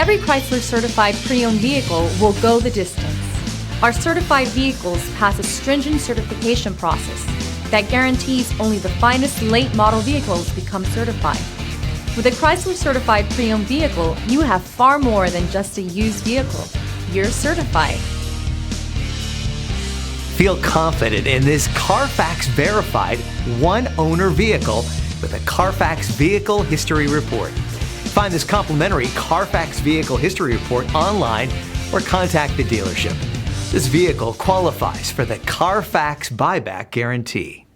Every Chrysler certified pre-owned vehicle will go the distance. Our certified vehicles pass a stringent certification process that guarantees only the finest late model vehicles become certified. With a Chrysler certified pre-owned vehicle, you have far more than just a used vehicle. You're certified. Feel confident in this Carfax verified one-owner vehicle with a Carfax Vehicle History Report. Find this complimentary Carfax Vehicle History Report online or contact the dealership. This vehicle qualifies for the Carfax Buyback Guarantee.